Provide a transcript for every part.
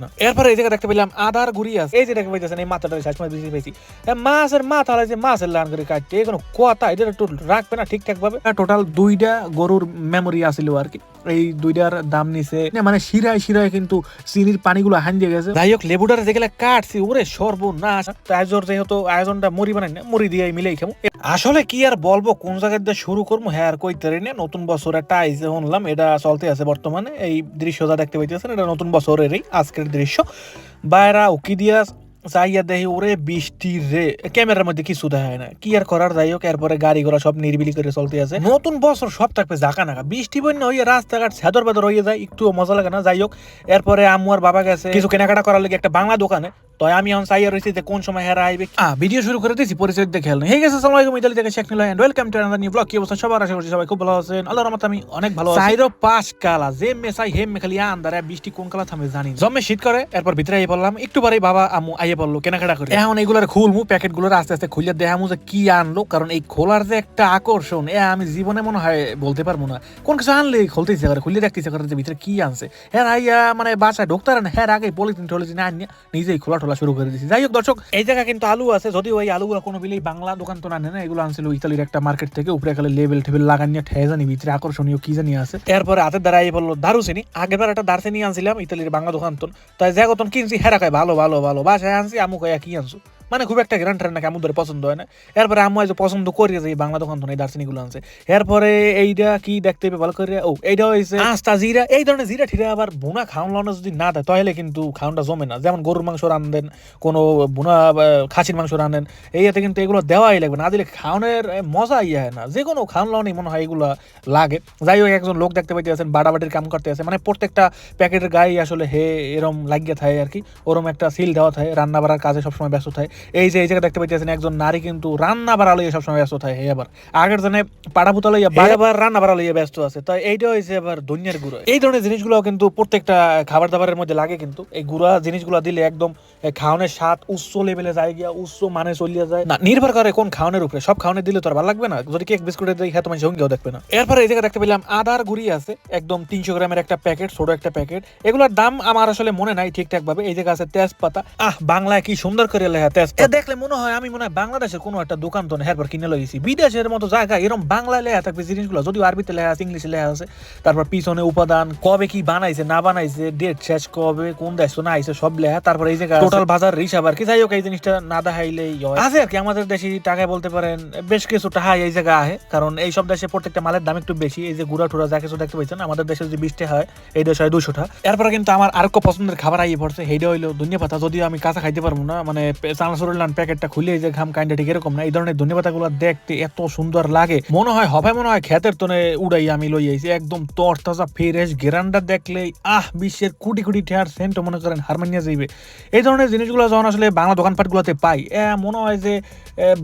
না। এরপরে এই জায়গা দেখতে পেলাম আদার গুড়ি আছে, এই যে দেখতে পাইতেছেন এই মাথাটা শেষ মাছ বেশি পেয়েছি। মাছের মাথা যে মাছের লান করে কাটতে এগুলো কথা এটা একটু রাখবে না ঠিকঠাক ভাবে। টোটাল 2টা গরুর মেমোরি আসিল আর কি, এই 2টার দাম নিছে মানে শিরায় শিরায় কিন্তু চিনির পানিগুলো হান দিয়ে গেছে। যাই হোক লেবুটারে যেগুলা কাটছি ওরে সর্বনাশ। আয়োজন যেহেতু আয়োজনটা মুড়ি বানাই না, মুড়ি দিয়ে মিলেই খাবো। আসলে কি আর বলবো, কোন জায়গা দিয়ে শুরু করবো হ্যাঁ আর কইতে না। নতুন বছর একটা আইসে শুনলাম, এটা চলতে আছে বর্তমানে। এই দৃশ্যটা দেখতে পাইতেছেন এটা নতুন বছরেরই আজকের দৃশ্য। বাইরা উকি দিয়া চাইয়া দেখি ওরে বৃষ্টি রে, ক্যামেরার মধ্যে কিছু দেখা হয় না, কি আর করার। যাই হোক এরপরে গাড়ি ঘোড়া সব নিরিবিলি করে চলতে আছে। নতুন বছর সব থাকবে জাকা নাকা, বৃষ্টি বন্যা হইয়া রাস্তাঘাট ছাদর বাদর হয়ে যায়, একটু মজা লাগে না। যাই হোক এরপরে আম্মু আর বাবা গেছে কিছু কেনাকাটা করার লাগে একটা বাংলা দোকানে। তো আমি এখন চাইয়া রয়েছি যে কোন সময় হেরা আইবে। ভিডিও শুরু করে দিয়েছি, পরিচয় দেখে খেয়াল হে গেছে। আসসালামু আলাইকুম, ইতালি থেকে শেখ নিল and welcome to another new blog. কি অবস্থা সবার? আশা করছি সবাই খুব ভালো আছেন। আল্লাহর রহমতে আমি অনেক ভালো আছি। চাইরো পাঁচ কালা যে মেসাই হেম মেখালি আন্দারে বৃষ্টি কোন কালা থামে জানি জমে শীত করে। এরপর ভিতরে আইয়ে পড়লাম, একটু পরেই বাবা আম্মু আইয়ে পড়লো কেনাকাটা করে। এখন এইগুলোর খুলমু, প্যাকেট গুলোর আস্তে আস্তে খুলে দেখামু যে কি আনলো, কারণ এই খোলার যে একটা আকর্ষণ আমি জীবনে মনে হয় বলতে পারবো না। কোন কিছু আনলে খুলতে ইচ্ছা করে, খুলে দেখতে ইচ্ছা করে যে ভিতরে কি আনছে। হ্যাঁ আইয়া মানে বাসায় ঢুকতে না, হ্যাঁ আগে পলিথিন টলিথিন আনিয়ে নিজেই খোলা টোলা শুরু করে দিয়েছি। যাই হোক দর্শক এই জায়গা কিন্তু আলু আছে, যদিও ওই আলুগুলো কোনো বিলেই বাংলা দোকান তো না, এগুলো আনছিল ইতালির একটা মার্কেট থেকে। উপরে খালি লেবেল টেবিল লাগানিয়ে ঠেয়ে জানি ভিতরে আকর্ষণীয় কি জানি আছে। এরপরে হাতের দ্বারা এই বললো দারুচিনি। আগেরবার একটা দারচিনি আনছিলাম ইতালির বাংলা দোকান তো, তাই জাগতন কিনছি হেরা খায় ভালো ভালো ভালো। বাসায় আনছি আমু কয়া কি আনছো, মানে খুব একটা গ্রান্ড নাকি আমুদের পছন্দ হয় না। এরপরে আম্মু যে পছন্দ করিয়ে যে বাংলা দোকান তো এই দার্শনিক গুলো আনছে। এরপরে এইটা কি দেখতে হবে ভালো করে, ও এইটা হয়েছে আস্তা জিরা। এই ধরনের জিরা ঠিরা আবার বুনা খাওয়ান লানো যদি না দেয় তাহলে কিন্তু খাওয়ানটা জমে না। যেমন গরুর মাংস রান্ধেন, কোনো বুনা খাসির মাংস রান্ধেন, এইতে কিন্তু এগুলো দেওয়াই লাগবে, না দিলে খাওয়ানোর মজা ইয়ে হয় না। যে কোনো খাওয়ান লাউনি মনে হয় এগুলো লাগে। যাই হোক একজন লোক দেখতে পাইতে আছেন বাটাবাটির কাম করতে আছে, মানে প্রত্যেকটা প্যাকেটের গায়ে আসলে হে এরম লাগিয়ে থাকে আর কি, ওরম একটা সিল দেওয়া থাকে, রান্না বাড়ার কাজে সবসময় ব্যস্ত থাকে। এই যে এই জায়গা দেখতে পাইতেছেন একজন নারী কিন্তু রান্না বাড়া লইয়া সবসময় ব্যস্ত থাকে। আবার আগের জনে পাড়া পুতা লইয়া আবার রান্না বাড়া লইয়া ব্যস্ত আছে। তাই এইটা হয়েছে আবার দুনিয়ার গুঁড়ো। এই ধরনের জিনিসগুলো কিন্তু প্রত্যেকটা খাবার দাবারের মধ্যে লাগে, কিন্তু এই গুঁড়া জিনিসগুলো দিলে একদম খাওয়ানোর স্বাদ উচ্চ লেভেলে যায় গিয়া, উচ্চ মানে চলিয়া যায় না। নির্ভর করে কোন খাওয়ানোর উপরে, সব খাওয়ানো দিলে তো আর ভালো লাগবে না। যদি কেক বিস্কুটের দিই হ্যাঁ তোমার সঙ্গেও দেখবে না। এরপরে এই জায়গা দেখতে পেলাম আদার গুঁড়ি আছে একদম 300 গ্রামের একটা প্যাকেট, ছোট একটা প্যাকেট। এগুলোর দাম আমার আসলে মনে নাই ঠিকঠাক ভাবে। এই জায়গা আছে তেজপাতা, বাংলায় কি সুন্দর করে লেখা তেজপাতা, দেখলে মনে হয় আমি মনে হয় বাংলাদেশের কোনো একটা দোকান তো হেরপর কিনে লইছি। বিদেশের মতো জায়গা এরকম বাংলায় লেখা থাকবে জিনিসগুলো, যদিও আরবিতে লেখা আছে, ইংলিশে লেখা আছে। তারপর পিছনে উপাদান, কবে কি বানাইছে না বানাইছে, ডেট শেষ কবে, কোন দেশ না আইছে সব লেখা। তারপর এই জায়গা টোটাল বাজার হিসাব আর কি। যাই হোক এই জিনিসটা না দেখাইলেই আছে আর কি। আমাদের দেশে টাকায় বলতে পারেন বেশ কিছু টাকা এই জায়গা আহে, কারণ এই সব দেশে প্রত্যেকটা মালের দাম একটু বেশি। এই যে গুড়া টুড়া যা কিছু দেখতে পাইছেন, আমাদের দেশে যদি 20 টাকা হয় এই দেশে হয় 200 টাকা। এরপরে কিন্তু আমার আরেকটা পছন্দের খাবার আইয়ে পড়ছে, সেইটা হইলো ধনিয়া পাতা। যদিও আমি কাঁচা খাইতে পারবো না, মানে চানাচুরের প্যাকেটটা খুলে যে ঘাম কাইন্ডা ঠিক এরকম না। এই ধরনের ধনিয়া পাতা গুলো দেখতে এত সুন্দর লাগে, মনে হয় মনে হয় ক্ষেতের তনে উড়াই আমি লই আইছি। একদম তরতাজা ফ্রেশ, গেরান্ডা দেখলেই বিশ্বের কোটি কোটি টাকার সেন্ট মনে করেন হারমানিয়া যাইবে। এই ধরনের জিনিসগুলো যখন আসলে বাংলা দোকানপাট গুলোতে পাই, মনে হয় যে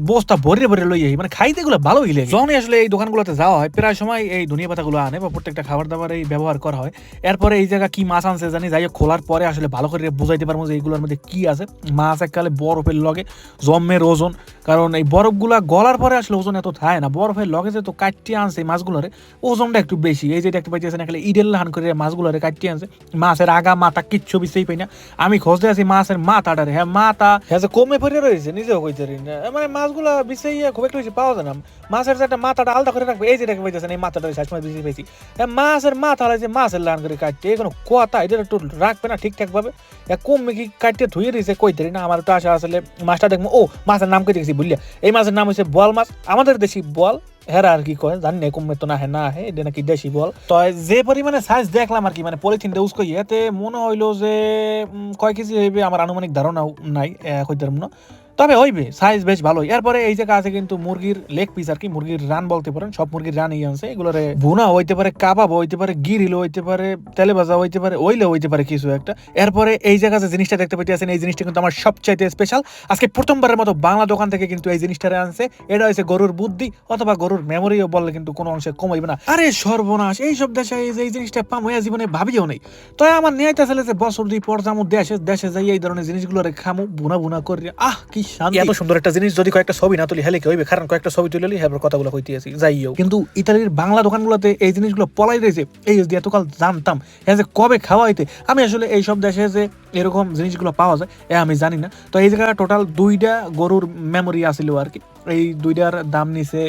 বস্তা ভরে ভরে লই আই, মানে খাইতে গুলো ভালোই লাগে। যখন আসলে এই দোকানগুলোতে যাওয়া হয় প্রায় সময় এই ধনিয়া পাতা গুলো আনে বা প্রত্যেকটা খাবার দাবারে ব্যবহার করা হয়। এরপরে এই জায়গা কি মাছ আনছে জানি, যাই হোক খোলার পরে আসলে ভালো করে বুঝাইতে পারবো যে এইগুলোর মধ্যে কি আছে। মাছ এককালে বরফের লগে জম্মের ওজন, কারণ এই বরফগুলা গলার পরে আসলে ওজন এত থাকে না। বরফের লগে যে তো কাটিয়ে আনছে মাছগুলোরে, ওজনটা একটু বেশি। এই যে দেখতে পাইতেছেন এখানে ইডেল লাহান করে মাছগুলোরে কাটিয়ে আনছে। মাছের আগা মাথা কিচ্ছু বিষয়ই পাই না। আমি খোঁজতে আছি মাছের মাথাটারে, হ্যাঁ মাথা হ্যাঁ যে কমে পড়ে রয়েছে, নিজেও কইতে পারি না। মানে মাছগুলা বিষয় খুব একটা বেশি পাওয়া যায় না। মাছের যে একটা মাথাটা আলাদা করে রাখবে, এই যে দেখতে পাইতেছেন এই মাথাটারে শেষ মাছ বেশি পেয়েছি। মাছের মাথা যে মাছের লান করে কাটতে এগুলো কথা এটা একটু রাখবে না ঠিকঠাক ভাবে। কমে কি কাটতে ধুয়ে দিয়েছে কইতে না। আমার একটু আশা আসলে মাছটা দেখবো। ও মাছের নাম কই দেখছি বুঝলিয়া, এই মাছের নাম হচ্ছে বোয়াল মাছ, আমাদের দেশি বোয়াল। হেরা আর কি কয় জানি না, কমে তো না হ্যাঁ না হ্যাঁ এটা নাকি দেশি বল। তো যে পরিমাণে সাইজ দেখলাম আর কি, মানে পলিথিন ইউজ করি, এতে মনে হইলো যে কয় কেজি হইবে আমার আনুমানিক ধারণাও নাই, কইতে পারবো না, তবে হইবে সাইজ বেশ ভালোই। এরপরে এই জায়গা আছে কিন্তু মুরগির লেগ পিস আর কি, মুরগির রান বলতে পারেন, সব মুরগির রান এই আছে। এগুলোরে ভুনা হইতে পারে, কাবাব হইতে পারে, গিরিল হইতে পারে, তেলে ভাজা হইতে পারে, ওইলে হইতে পারে কিছু একটা। এরপরে এই জায়গা যে জিনিসটা দেখতে পাইতেছেন, এই জিনিসটা কিন্তু আমার সবচাইতে স্পেশাল। আজকে প্রথমবারের মতো বাংলা দোকান থেকে কিন্তু এই জিনিসটা আনছে। এটা হচ্ছে গরুর বুদ্ধি অথবা গরুর মেমোরিও বললে কিন্তু কোনো অংশে কম হইবে না। আরে সর্বনাশ, এই সব দেশে এই জিনিসটা পাম হইয়া জীবনে ভাবিও নেই। তো আমার নিয়াইতে ছেলে যে বছর 2 পর যামু দেশে যাই এই ধরনের জিনিসগুলো খামু বুনা বুনা করি, কি শান্তি। এত সুন্দর একটা জিনিস যদি কয়েকটা ছবি না তুলি হেলে কি হইবে, কারণ কয়েকটা ছবি তুলে হ্যাঁ কথাগুলো কইতে আছি। যাইও কিন্তু ইতালির বাংলা দোকানগুলোতে এই জিনিসগুলো পলাই রয়েছে, এই যদি এতকাল জানতাম হ্যাঁ যে কবে খাওয়া হইতে। আমি আসলে এই সব দেশে যে এরকম জিনিসগুলো পাওয়া যায় আমি জানি না। তো এই জায়গায় টোটাল 2টা গরুর মেমোরি আসিল আর কি। এই 2টার দাম নিছে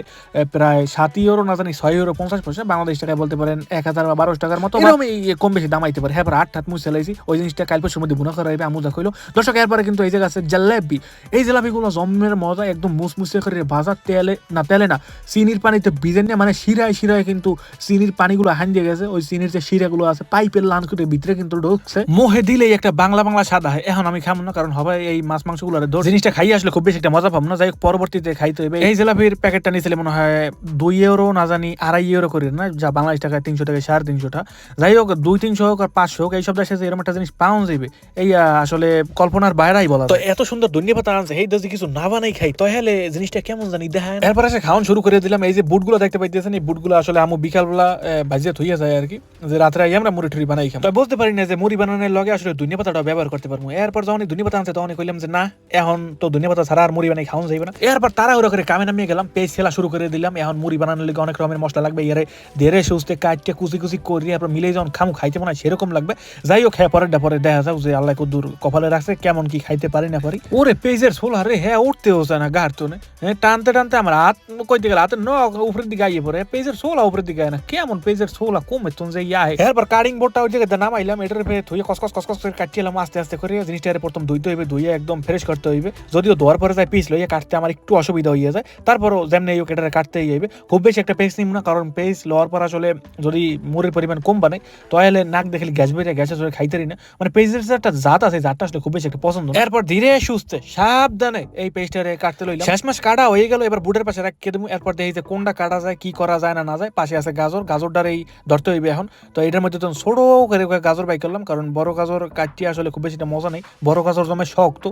প্রায় 7 ইউরো না জানি 6 ইউরো 50 পয়সা, বাংলাদেশ টাকায় বলতে পারেন 1000 বা 1200 টাকার মতো, এরকম কম বেশি দাম আইতে পারে। হ্যাঁ, আট হাত মুছে লাইছি ওই জিনিসটা কাল পরশুর মধ্যে বুনা করা হইবে, আমু যা কইলো দর্শক। এরপরে কিন্তু এই জায়গা আছে জালেবি। এই জালেবিগুলো জম্মের মজা, একদম মুসমুসে করে ভাজা, তেলে না চিনির পানিতে ভিজে নিয়ে, মানে শিরায় শিরায় কিন্তু চিনির পানিগুলো হান দিয়ে গেছে। ওই চিনির যে শিরাগুলো আছে পাইপের লান করে ভিতরে কিন্তু ঢুকছে, মুহে দিলেই একটা বাংলা বাংলা স্বাদ হয়। এখন আমি খাবো না, কারণ হবে এই মাছ মাংসগুলো জিনিসটা খাইয়ে আসলে খুব বেশি একটা মজা পাবো না। যাই হোক, পরবর্তীতে খাইতে হবে। এই জিলাপির প্যাকেটটা নিয়েছিল মনে হয় 2 ইউরো না জানি 2.5 ইউরো করে, না যা বাংলাদেশ টাকায় 300 টাকা 350 টাকা। যাই হোক, 200-300 হোক আর 500 হোক, এইসব দেশে এরকম একটা জিনিস পাওয়া যাবে এই আসলে কল্পনার বাইরেই বলা। তো এত সুন্দর ধনিয়া পাতা আনছে, এই যদি কিছু না বানাই খাই তাহলে জিনিসটা কেমন জানি দেখায়। এরপর এসে খাওয়ান শুরু করে দিলাম। এই যে বুটগুলো দেখতে পাইতেছেন, এই বুটগুলো আসলে আমু বিকালবেলা ভাজিয়া থইয়া যায় আর কি, যে রাত্রে আমরা মুড়ি টুড়ি বানাই খাম। বুঝতে পারি না যে মুড়ি বানানোর লগে আসলে ধনিয়া পাতাটা ব্যবহার করতে পারবো। এরপর যখন ধনিয়া পাতা আনছে তখন কইলাম যে না, এখন তো ধনিয়া পাতা ছাড়া আর মুড়ি বানাই খাওয়া যাবে না। এরপর তাড়াহুড়ো করে কামে নামিয়ে গেলাম, পেজ খেলা শুরু করে দিলাম। এখন মুড়ি বানানোর লিগে অনেক রকমের মশলা লাগবে, এর ধীরে সুস্থে কাটতে কুচি কুচি করি, এরপর মিলে যখন খামু খাইতে মনে হয় সেরকম লাগবে। যাই হোক, হ্যাঁ পরে দেখা যাও যে আল্লাহ কদ্দুর কপালে রাখছে, কেমন কি খাইতে পারি না পারি। ওরে পেজের ছোলা রে, হ্যাঁ উঠতে হচ্ছে না গাড় তো, হ্যাঁ টানতে টানতে আমার হাত কইতে গেলে হাতের নখ উপরের দিকে আইয়ে পড়ে, পেজের ছোলা উপরের দিকে আয় না, কেমন পেজের ছোলা কমে তুন যে ইয়া। এরপর কাটিং বোর্ডটা ওই জায়গায় নামাইলাম, এটার ধুয়ে কসকস করে কাটিয়েলাম আস্তে আস্তে করে। জিনিসটা প্রথম ধুইতে হইবে, ধুয়ে একদম ফ্রেশ করতে হইবে। যদিও ধোয়ার পরে যায় পিস লইয়া কাটতে আমার একটু অসুবিধা হইয়া যায়, তারপরও যেমনি হোক এটা কাটতেই হইবে। খুব বেশি একটা পেজ নিব না, কারণ পেজ লওয়ার পর আসলে যদি মুড়ির পরিমাণ কম বানাই তাহলে নাক দেখলে গ্যাস বেরিয়ে গ্যাসে চলে খাইতেই না। মানে পেজের একটা জাত আছে, জাতটা আসলে খুব বেশি একটা পছন্দ। এরপর ধীরে সুস্থে সাবধানে এই পেজটারে কাটতে লইলাম। শেষ মাস কাটা হয়ে গেল, এবার বুটের পাশে রাখিয়ে দেবো। এরপর দেখি যে কোনটা কাটা যায়, কি করা যায় না যায়। পাশে আছে গাজরটার এই ধরতে হইবে এখন। তো এটার মধ্যে তখন ছোট করে গাজর বাই করলাম, কারণ বড় গাজর কাটতে আসলে খুব বেশি মজা নেই। বড় গাজর জমে শক্ত,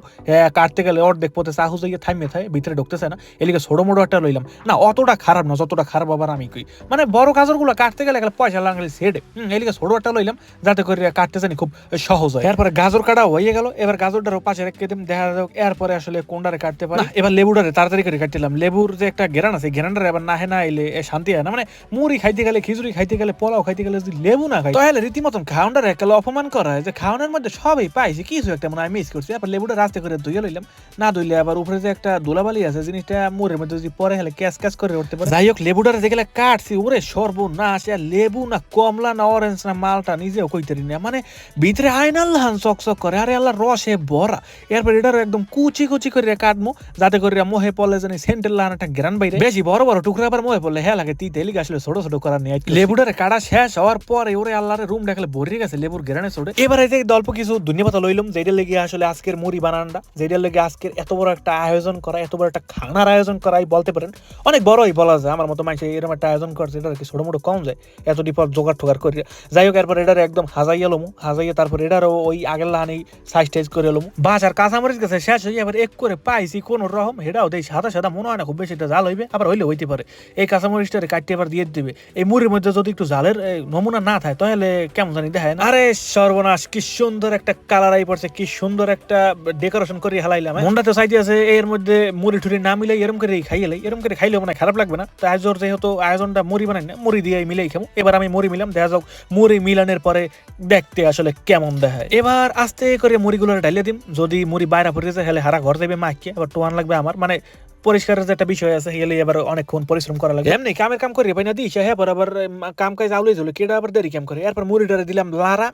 কাটতে গেলে অর্ধেক পথে চাহু যাইয়ে থামিয়ে থাকে, ভিতরে ঢুকতেছে না। এদিকে ছোট মোটো একটা লইলাম, না অতটা খারাপ না যতটা খারাপ আবার আমি কই। মানে বড় গাজরগুলো কাটতে গেলে পয়সা লাগলে সেটে, এদিকে ছোট একটা লইলাম যাতে করে কাটতে জানি খুব সহজ হয়। এরপরে গাজর কাটা হয়ে গেল, এবার গাজরটারও পাশে রেখে দিম, দেখা যাক এরপরে আসলে কোনটারে কাটতে পারে। এবার লেবুটারে তাড়াতাড়ি করে কাটলাম। লেবুর যে একটা ঘেরান আছে, ঘেরানটারে এবার না না এলে শান্তি হয় না। মানে মুড়ি খাইতে গেলে, খিচুড়ি খাইতে গেলে, পোলাও খাইতে গেলে যদি লেবু না খাই তাহলে রীতিমতন খাওয়ানটারে একালে অপমান করা হয়, যে খাওয়ানোর মধ্যে সবই পাইছি, কিছু একটা মনে হয় মিস করছি। এরপর লেবুটা রাস্তা করে ধুয়ে লইলাম, না ধুইলে আবার উপরে যে একটা ধুলাবালি আছে, জিনিসটা মুড়ের মধ্যে যদি পরে হলে ক্যাশ করে উঠতে পারে। যাই হোক, লেবুটারে যেগুলো কাটছি ওরে সর্বনাশ, লেবু না কমলা না অরেঞ্জ না মালটা নিজেও কইতারি না, মানে ভিতরে আয়নাল্লাহান চকচক করে, আরে আল্লাহ রসে ভরা। এরপর এটারও একদম কুচি কুচি করে কাটমু, যাতে করে মোহে পড়লে জানি সেন্টের লাহান একটা গ্রান বাইরে। বেশি বড় বড় টুকরা আবার মোহে পড়লে হ্যাঁ লাগে তিতে, এলিগে আসলে ছোট ছোট করার নেই। লেবুটারে কাটা শেষ হওয়ার পরে ওরে আল্লাহরে রুম দেখলে ভরে গেছে লেবুর গ্রানে ছোটে। এবারে যে অল্প কিছু ধনিয়া পাতা লইলাম, যেটা লেগে আসলে আজকের মুড়ি বানানটা, যেটা লেগে আজকের এত বড় একটা আয়োজন করা, এত বড় একটা খানার আয়োজন করাই বলতে পারেন। অনেক বড়ই বলা যায়, আমার মতো মানুষ এরকম একটা আয়োজন করছে, এটা কি ছোট মোটো কম যায় এতটি পর জোগাড় ঠোগাড় করি। যাই হোক, এরপর এটার একদম হাজাইয়া লমু, হাজাইয়া তারপর এটারও ওই আগের লাহানি সাইজ টাইজ করে লমু। বাস আর কাঁচামরিচ গেছে শেষ হয়ে, এবার এক করে পাইছি কোন রকম, হেটাও দেই সাদা সাদা মনে হয় না খুব বেশি একটা জাল হইবে, আবার হইলে হইতে পারে। এই কাঁচামরিচটারে কাটতে আবার দিয়ে দিবে। এই মুড়ির মধ্যে যদি একটু জালের নমুনা না থাকে তাহলে কেমন জানি দেখায় না। আরে সর্বনাশ, কি সুন্দর একটা কালার আই পড়ছে, কি সুন্দর একটা ডেকোরেশন করে হালাইলাম। মনটা তো চাইতে আছে এর মধ্যে মুড়ি টুড়ি না মিলাই এরম করে খাইলে, এরম করে খাইলে মানে খারাপ লাগবে না। তো আজর যেহেতু আয়োজনটা মুড়ি বানাই না, মুড়ি দিয়ে মিলাই খাবো। এবার আমি মুড়ি মিলাম, দেখা যাক মুড়ি মিলানের পরে দেখতে আসলে কেমন দেখায়। এবার আস্তে করে মুড়িগুলো ঢালিয়ে দিম, যদি মুড়ি বাইরে পড়ে যায় তাহলে হারা ঘর যাবে মাইকে, আবার টোয়ান লাগবে আমার, মানে পরিষ্কারের যে একটা বিষয় আছে, গেলে এবার অনেকক্ষণ পরিশ্রম করা লাগে। এমনি কামের কাম করি পাই না দিই, হ্যাঁ আবার কাম কাজ আউলে চলে কেটা আবার দেরি কাম করে। এরপর মুড়িটারে দিলাম লারা,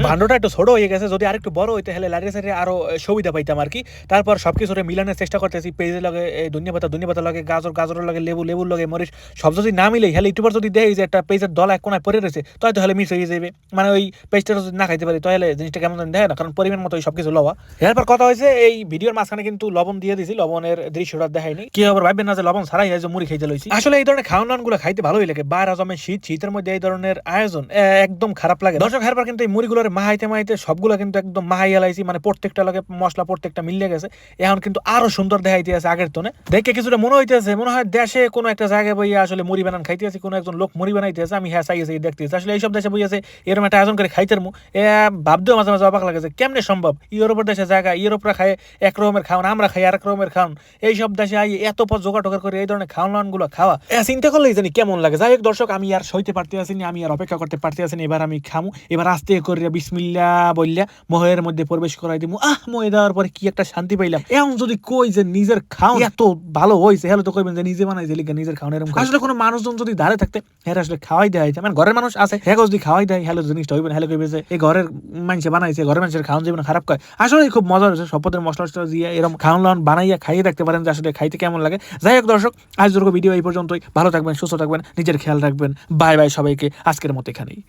ভান্ডটা একটু ছোট হয়ে গেছে, যদি আরেকটু বড় হইতে হলে লাড়িয়ে সাইডে আরো সুবিধা পাইতাম আর কি। তারপর সবকিছু মিলানোর চেষ্টা করতেছি, পেঁয়াজের লাগে ধনিয়া পাতা লাগে, গাজরের লাগে লেবুর লাগে মরিচ, সব যদি না মিলে হলে একটু যদি দেয় যে একটা পেঁয়াজের দলা এক কোনায় পড়ে রয়েছে তাহলে হলে মিস হয়ে যাবে। মানে ওই পেঁয়াজটা যদি না খাইতে পারি তাহলে জিনিসটা কেমন দেয় না, কারণ পরিমাণ মতো সবকিছু লওয়া। এরপর কথা হয়েছে এই ভিডিওর মাঝখানে কিন্তু লবণ দিয়ে দিছি, লবণের দৃশ্যটা দেখায়নি, কি আবার ভাববেন না যে লবণ ছাড়াই যে মুড়ি খাইতে লইছি। আসলে এই ধরনের খাওয়ান গুলো খাইতে ভালোই লাগে, বাইরে জমে শীতের মধ্যে এই ধরনের আয়োজন একদম খারাপ লাগে। দর্শক হেরবার কিন্তু এই মুড়িগুলোর মাহাইতে সবগুলো কিন্তু একদম মাহাইয়া লাইছি, মানে প্রত্যেকটা লাগে মশলা প্রত্যেকটা মিলে গেছে। এখন কিন্তু আরো সুন্দর দেখাইতে আছে আগের তোনে, দেখে কিছুটা মনে হইতেছে মনে হয় দেশে কোনো একটা জায়গায় বইয়া আসলে মুড়ি বানান খাইতে আছে, কোনো একজন লোক মুড়ি বানাইতে আছে, আমি হ্যাঁ চাইছি দেখতেছি। আসলে এইসব দেশে বইয়াছে এরকম একটা আয়োজন করে খাইতে ভাবতেও মাঝে মাঝে অবাক লাগে যে কেমনে সম্ভব। ইউরোপের দেশে জায়গা, ইউরোপরা খায় এক রকমের খাওয়ান, আমরা খাই আর এক রকমের খাওয়ান, এইসব দেশে যাই এত পর জোগাড় টোগাড় করে এই ধরনের খাওয়ান গুলো খাওয়া চিন্তা করলেই জানি কেমন লাগে। যাই হোক দর্শক, আমি আর সইতে পারতে আসিনি, আমি আর অপেক্ষা করতে পারতে আসিনি। এবার আমি খামু, এবার আস্তে করে বিসমিল্লাহ বললা মহের মধ্যে প্রবেশ করাই দিমু। মহে দেওয়ার পরে কি একটা শান্তি পাইলাম। এমন যদি কই যে নিজের খাওয়া এত ভালো হয়েছে, হলে তো কইবেন যে নিজে বানাইছে লিখে নিজের খাওয়ান এরকম। আসলে কোনো মানুষজন যদি ধারে থাকতে হ্যাঁ আসলে খাওয়াই দেয়, মানে ঘরের মানুষ আছে হ্যাঁ যদি খাওয়াই দেয় হ্যালো জিনিসটা হইবেন, হ্যালো কইবে যে এই ঘরের মানুষে বানাইছে, ঘরের মানুষের খাওয়ান জীবন খারাপ করে। আসলে খুব মজা হয়েছে, সপদের মশলা টসলা দিয়ে এরকম খাওয়ান বানাইয়া খাইয়ে দেখতে পারেন যে আসলে খাইতে কেমন লাগে। যাই হোক দর্শক, আজ ভিডিও এই পর্যন্তই। ভালো থাকবেন, সুস্থ থাকবেন, নিজের খেয়াল রাখবেন। বাই বাই সবাইকে, আজকের মতো এখানেই।